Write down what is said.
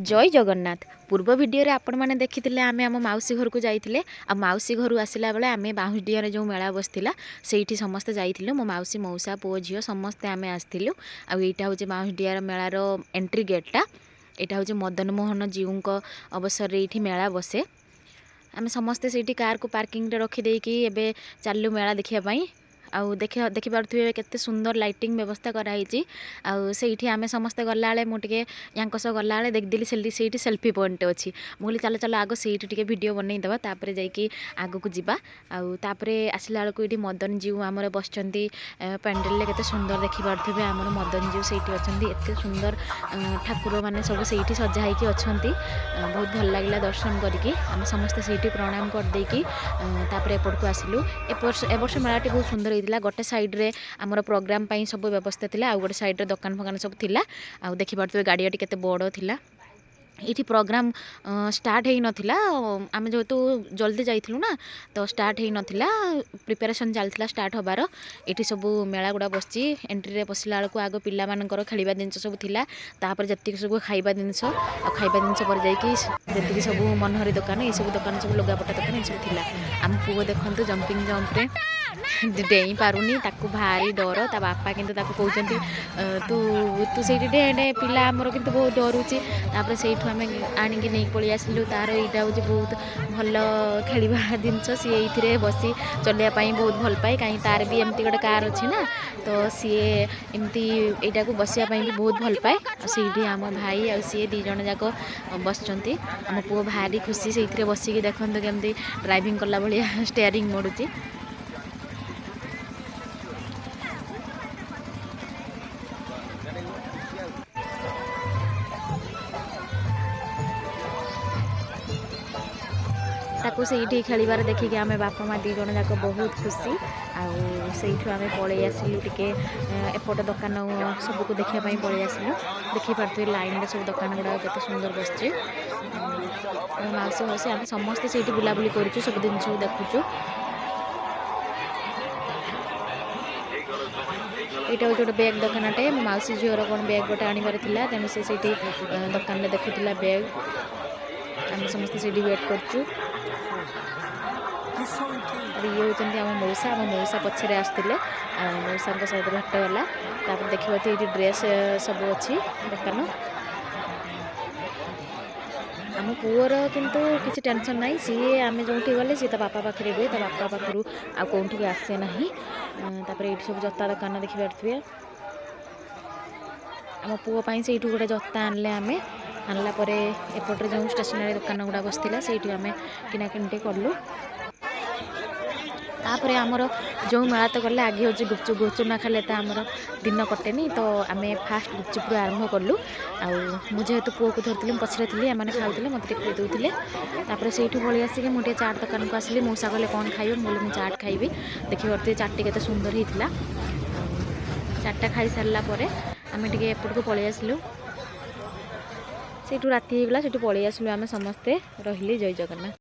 जय जगन्नाथ। पूर्व वीडियो रे आपण मैंने देखी आम आम मौसी घर को जाइए आ मौसी घर आसला बेले आम बाउंसडीह जो मेला बसला से समस्ते जाइलु मो मौसी मौसा पुओ झील समस्ते आम आसलु आईटा हूँ बाउंसडीह मेलार एंट्री गेटा। यहाँ हूँ मदन मोहन जीव अवसर ये मेला बसे। आम समस्ते से कार को पार्किंग रखिदेकी एवं चलु मेला देखापी। आउ देखिपे केते सुंदर लाइटिंग व्यवस्था कराई। आईटी आम समस्ते गला मुझे यहाँ सह गला देखदेली से सेल्फी पॉइंट अच्छी मुझे चल चल आग से वीडियो बनईदे तापर जाकि आग को जीवा। आउे आसला बेलू ये मदन जीव आम बस पेंडेल के सुंदर देखिपे आम मदन जीव से अच्छा सुंदर ठाकुर मैंने सब से सजा अच्छा बहुत भल लगे दर्शन करके आम समस्ते से प्रणाम करदेकी एपट को आसलु। ए वर्ष मेलाटी बहुत सुंदर गोटे साइड्रे आमर प्रोग्राम सब व्यवस्था थी आ गोटे साइड्रे दुकान फकान सब थिला। आ देखि पार्थिबे गाड़ियाटी केते बड़ थिला। ये प्रोग्राम स्टार्ट हो नाला आम जेहेतु जल्दी जाइलु ना तो स्टार्ट हो नाला प्रिपेरेसन चलता स्टार्ट होबार। ये सब मेला गुड़ा बस एंट्री रे पशिला बेलू आग पिला मानकर खेलिबा जिनस सब थिला तापर जति सब खाइबा जिनस खाइबा जिनस पर जाइए जी सब मनोहरी दुकान ये सब दुकान सब लुगापटा दुकान ये सब थिला। आम पुओ देखते जंपिंग जंप्रे डेई पारुनी ताकू भारी डर ता बापा किंतु ताकू कहते तू तू से डे पिला आमर किंतु बहुत डरुची। तापर से आम आणिकी नहीं पलि आसिलु तार यहाँ हूँ बहुत भल खेलवा जिनस सी ये बसी चलवाई बहुत भल पाए कहीं तार भी एमती गोटे कार अच्छी ना तो सी एमती यहाँ को बसापी भी बहुत भल पाए। से आम भाई आ सी दी जन जाक बस आम पुओ भारी खुशी से बसिकी देखते केमती ड्राइविंग कला भाया स्टेयरिंग मोड़ुची। ताकू से खेलिबार देखिए आम बापा माँ दी जन जाक बहुत खुशी आउ आम पलि आसिलु टिके एपट दुकान सबको देखापी पलि आसिलु। देखी पार्थे लाइन सब दुकान गुड़ा केते सुंदर बस मौसी मौसी आम समस्ते से बुलाबुली करूँ सब जिन देखुचु। यहाँ हूँ गोटे बैग दुकानटे मो मौसी झीवर कौन बैग गोटे आनबार था तेणु से दुकान में देखुला बैग आम समस्ते से वेट करूँ। ये होती आम मौसा पछरे आसते मौसा सहित भेटगला देखिए ये ड्रेस सब अच्छी दुकान। आम पुअर किंतु किसी टेंशन ना सी आम जो गले सी बापा पाखे रुए बापा पाखु आ कौटी आसे ना। ये सब जता दुकान देखिपे आम पुओं से गोटे जता आनले आम आनला एपटे जो स्टेशनरी दुकान गुड़ा बसला से आम किनाकिन कलु। तापर आमर जो मेला तो गले आगे हूँ गुपचुप गुपचुप ना खाले तो आमर दिन कटेनी तो आम फास्ट गुपचुप आरंभ कलु। आजे तो पुओ को धरती पछरे थी एम खाऊे मत खुई दूसरे से पलि आसिक मुझे चाट दुकान को आसली मौसा कहले कौन खाइब मुझे चाट खाइबी। देखिए चाटी के सुंदर होता चाटा खाई सारापर आम टे एपट को पलि आसलु। से राति होगा से पलि आसलु आम समस्ते रही। जय जगन्नाथ।